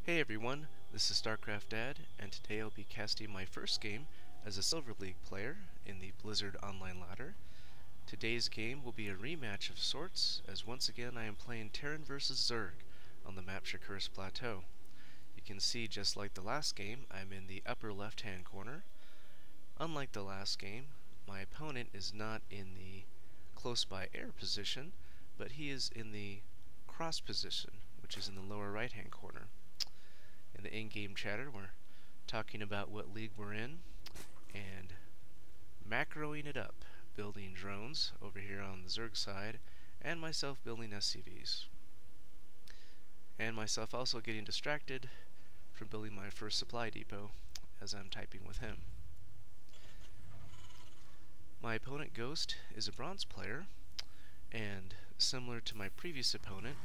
Hey everyone, this is Starcraft Dad, and today I'll be casting my first game as a Silver League player in the Blizzard Online Ladder. Today's game will be a rematch of sorts, as once again I am playing Terran vs. Zerg on the map Shakuras Plateau. You can see, just like the last game, I'm in the upper left-hand corner. Unlike the last game, my opponent is not in the close-by air position, but he is in the cross position, which is in the lower right-hand corner. In the in-game chatter, we're talking about what league we're in and macroing it up, building drones over here on the Zerg side, and myself building SCVs. And myself also getting distracted from building my first supply depot as I'm typing with him. My opponent Ghost is a bronze player, and similar to my previous opponent,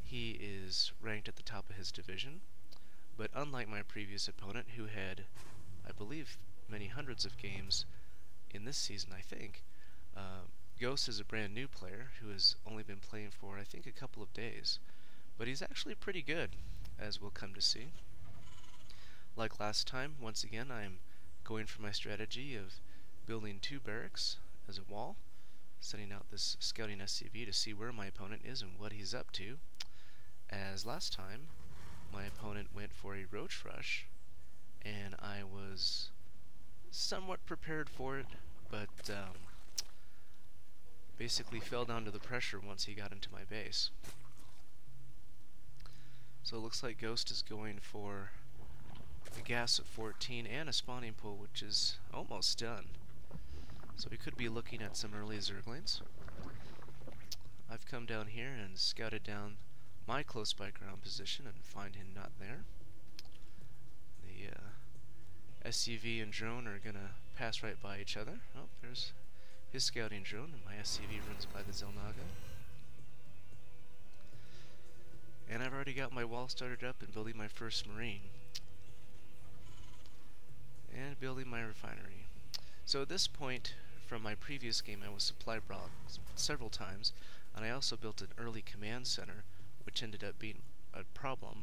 he is ranked at the top of his division. But unlike my previous opponent, who had, I believe, many hundreds of games in this season, I think, Ghost is a brand new player who has only been playing for, I think, a couple of days. But he's actually pretty good, as we'll come to see. Like last time, once again, I am going for my strategy of building two barracks as a wall, sending out this scouting SCV to see where my opponent is and what he's up to. As last time, my opponent went for a roach rush, and I was somewhat prepared for it, but basically fell down to the pressure once he got into my base. So it looks like Ghost is going for a gas at 14 and a spawning pool, which is almost done. So we could be looking at some early Zerglings. I've come down here and scouted down my close by ground position and find him not there. The SCV and drone are gonna pass right by each other. Oh, there's his scouting drone, and my SCV runs by the Zelnaga. And I've already got my wall started up and building my first marine. And building my refinery. So at this point, from my previous game, I was supply blocked several times, and I also built an early command center, which ended up being a problem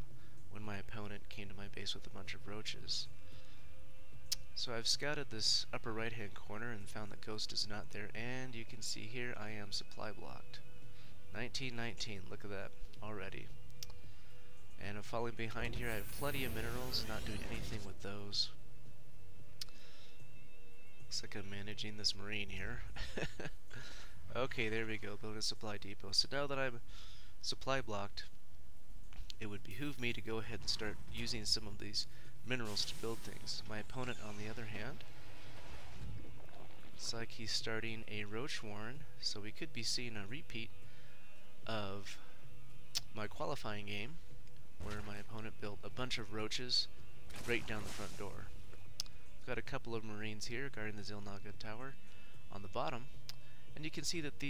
when my opponent came to my base with a bunch of roaches. So I've scouted this upper right hand corner and found that Ghost is not there, and you can see here I am supply blocked. 1919, look at that already. And I'm falling behind here. I have plenty of minerals, not doing anything with those. Looks like I'm managing this marine here. Okay, there we go, building a supply depot. So now that I'm supply blocked, it would behoove me to go ahead and start using some of these minerals to build things. My opponent, on the other hand, looks like he's starting a roach warren, so we could be seeing a repeat of my qualifying game, where my opponent built a bunch of roaches right down the front door. Got a couple of marines here guarding the Zelnaga tower on the bottom, and you can see that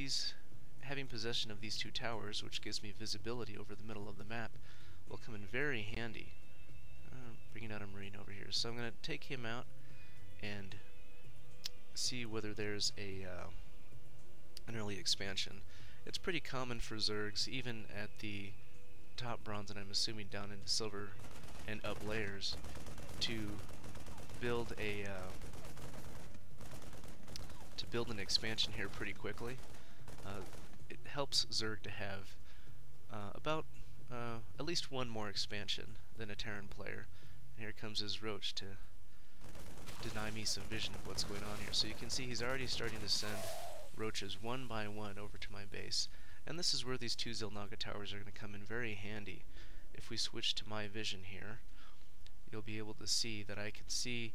having possession of these two towers, which gives me visibility over the middle of the map, will come in very handy. Bringing out a marine over here, so I'm going to take him out and see whether there's an early expansion. It's pretty common for Zergs, even at the top bronze, and I'm assuming down into silver and up layers, to build an expansion here pretty quickly. It helps Zerg to have about at least one more expansion than a Terran player. And here comes his roach to deny me some vision of what's going on here. So you can see he's already starting to send roaches one by one over to my base. And this is where these two Zelnaga towers are going to come in very handy. If we switch to my vision here, you'll be able to see that I can see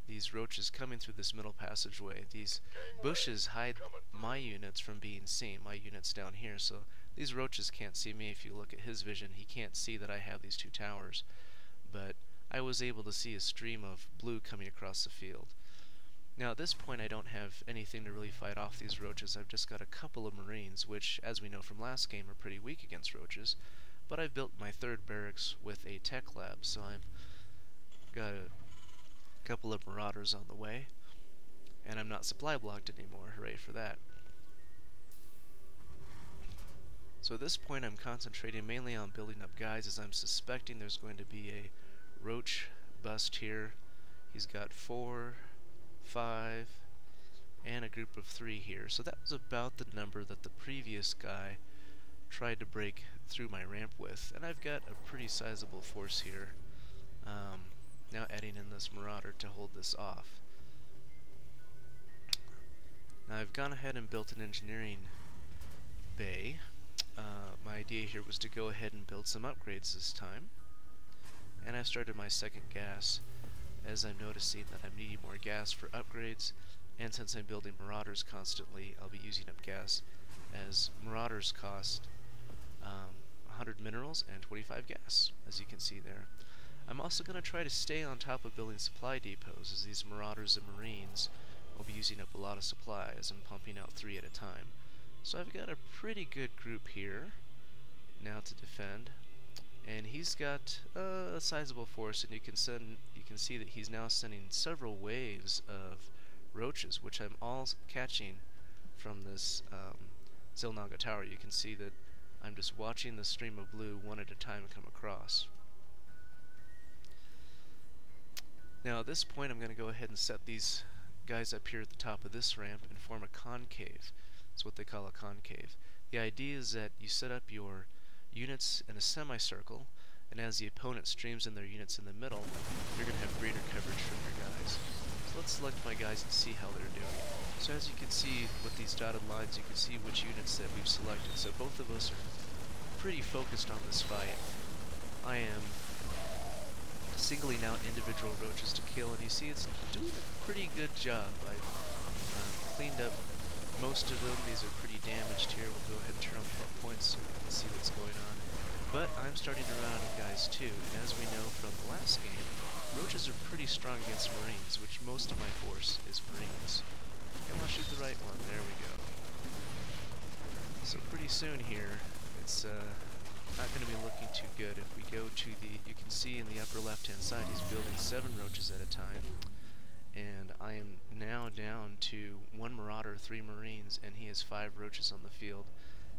these roaches coming through this middle passageway. These bushes hide my units from being seen, my units down here, so these roaches can't see me. If you look at his vision, he can't see that I have these two towers, but I was able to see a stream of blue coming across the field. Now at this point I don't have anything to really fight off these roaches. I've just got a couple of marines, which, as we know from last game, are pretty weak against roaches, but I've built my third barracks with a tech lab, so I've got a couple of marauders on the way, and I'm not supply blocked anymore. Hooray for that. So at this point I'm concentrating mainly on building up guys, as I'm suspecting there's going to be a roach bust here. He's got 4, 5, and a group of 3 here. So that was about the number that the previous guy tried to break through my ramp with. And I've got a pretty sizable force here. Now adding in this Marauder to hold this off. Now I've gone ahead and built an engineering bay. My idea here was to go ahead and build some upgrades this time. And I've started my second gas, as I'm noticing that I'm needing more gas for upgrades, and since I'm building Marauders constantly, I'll be using up gas, as Marauders cost 100 minerals and 25 gas, as you can see there. I'm also going to try to stay on top of building supply depots, as these Marauders and Marines will be using up a lot of supply as I'm pumping out 3 at a time. So I've got a pretty good group here now to defend, and he's got a sizable force, and you can see that he's now sending several waves of roaches, which I'm all catching from this Zilnaga tower. You can see that I'm just watching the stream of blue one at a time come across. Now at this point I'm going to go ahead and set these guys up here at the top of this ramp and form a concave. That's what they call a concave. The idea is that you set up your units in a semicircle, and as the opponent streams in their units in the middle, you're going to have greater coverage from your guys. So let's select my guys and see how they're doing. So as you can see with these dotted lines, you can see which units that we've selected. So both of us are pretty focused on this fight. I am singling out individual roaches to kill, and you see it's doing a pretty good job. I've cleaned up most of them. These are pretty damaged here. We'll go ahead and turn on front points so we can see what's going on. But I'm starting to run out of guys too, and as we know from the last game, roaches are pretty strong against Marines, which most of my force is Marines. And I'll shoot the right one. There we go. So pretty soon here, it's not going to be looking too good. If we go to the, you can see in the upper left hand side, he's building 7 roaches at a time, and I am now down to 1 Marauder, 3 Marines, and he has 5 roaches on the field.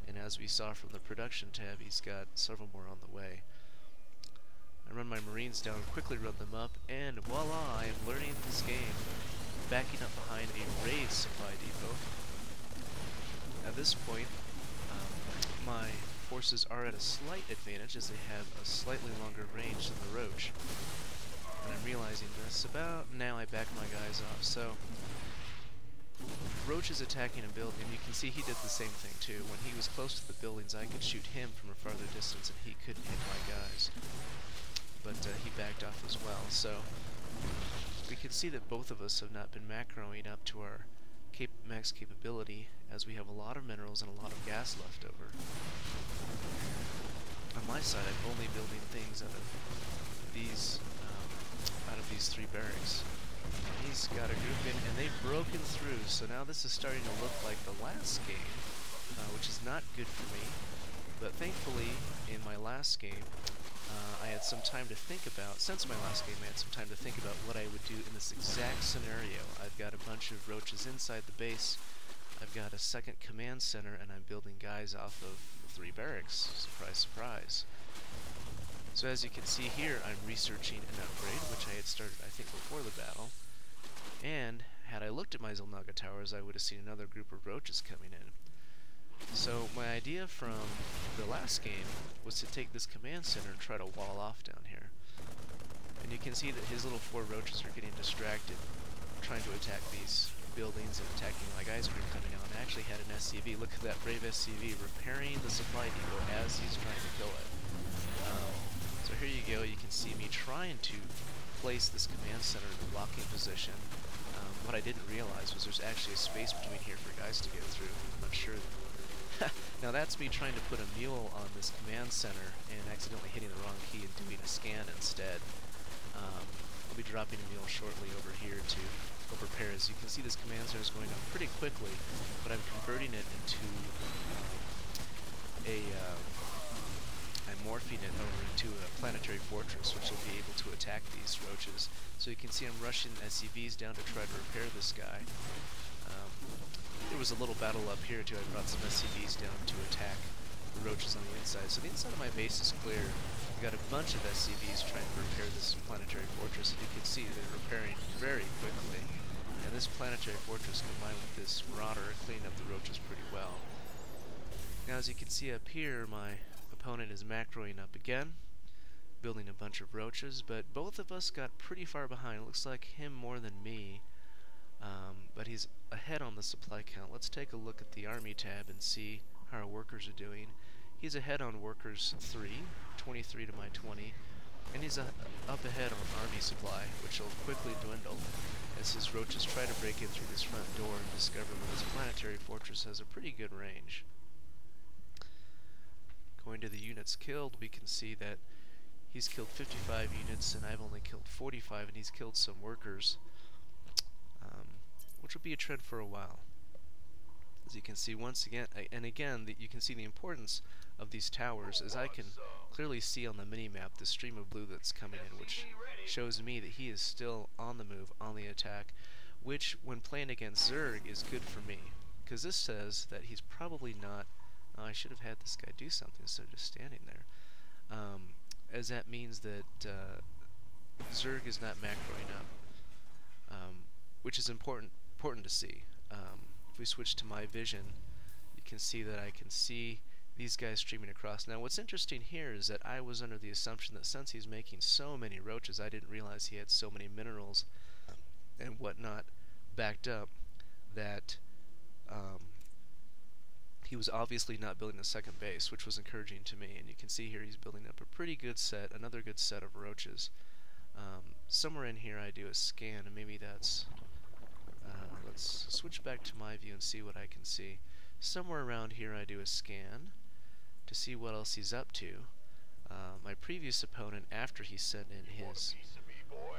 And as we saw from the production tab, he's got several more on the way. I run my Marines down, quickly run them up, and voila, I am learning this game, backing up behind a raid supply depot. At this point, my forces are at a slight advantage, as they have a slightly longer range than the roach. And I'm realizing this about now. I back my guys off. So roach is attacking a building, and you can see he did the same thing too. When he was close to the buildings, I could shoot him from a farther distance, and he couldn't hit my guys. But he backed off as well. So we can see that both of us have not been macroing up to our max capability, as we have a lot of minerals and a lot of gas left over. On my side, I'm only building things out of these 3 barracks. And he's got a group in, and they've broken through. So now this is starting to look like the last game, which is not good for me. But thankfully, in my last game, I had some time to think about, since my last game, I had some time to think about what I would do in this exact scenario. I've got a bunch of roaches inside the base, I've got a second command center, and I'm building guys off of 3 barracks. Surprise, surprise. So as you can see here, I'm researching an upgrade, which I had started, I think, before the battle. And had I looked at my Zilnaga towers, I would have seen another group of roaches coming in. So my idea from the last game was to take this command center and try to wall off down here. And you can see that his little 4 roaches are getting distracted, trying to attack these buildings and attacking my guys who are coming out. And I actually had an SCV, look at that brave SCV, repairing the supply depot as he's trying to kill it. So here you go, you can see me trying to place this command center in a blocking position. What I didn't realize was there's actually a space between here for guys to go through. I'm not sure. Now that's me trying to put a mule on this command center and accidentally hitting the wrong key and doing a scan instead. I'll be dropping a mule shortly over here to go prepare. As you can see, this command center is going up pretty quickly, but I'm converting it into I'm morphing it over into a planetary fortress, which will be able to attack these roaches. So you can see I'm rushing SCVs down to try to repair this guy. There was a little battle up here too. I brought some SCVs down to attack the roaches on the inside. So the inside of my base is clear. We've got a bunch of SCVs trying to repair this planetary fortress, and you can see they're repairing very quickly. And this planetary fortress combined with this marauder are cleaning up the roaches pretty well. Now as you can see up here, my opponent is macroing up again, building a bunch of roaches, but both of us got pretty far behind. It looks like him more than me, but he's ahead on the supply count. Let's take a look at the army tab and see how our workers are doing. He's ahead on workers 3, 23 to my 20, and he's up ahead on army supply, which will quickly dwindle as his roaches try to break in through this front door and discover that this planetary fortress has a pretty good range. Going to the units killed, we can see that he's killed 55 units and I've only killed 45, and he's killed some workers, which will be a trend for a while. As you can see once again, and again, you can see the importance of these towers, as I can clearly see on the mini-map the stream of blue that's coming in, which shows me that he is still on the move, on the attack, which, when playing against Zerg, is good for me, because this says that he's probably not... I should have had this guy do something instead of just standing there. As that means that Zerg is not macroing up, which is important to see. If we switch to my vision, you can see that I can see these guys streaming across. Now what's interesting here is that I was under the assumption that since he's making so many roaches, I didn't realize he had so many minerals and whatnot backed up, that he was obviously not building a second base, which was encouraging to me. And you can see here he's building up a pretty good set, another good set of roaches. Somewhere in here I do a scan, and maybe that's... let's switch back to my view and see what I can see. Somewhere around here I do a scan to see what else he's up to. My previous opponent, after he sent in his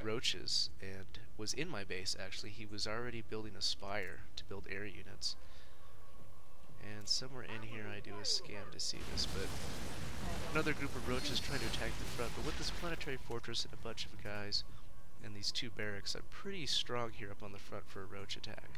roaches and was in my base, actually, he was already building a spire to build air units. And somewhere in here I do a scan to see this, but another group of roaches trying to attack the front. But with this planetary fortress and a bunch of guys and these two barracks, I'm pretty strong here up on the front for a roach attack.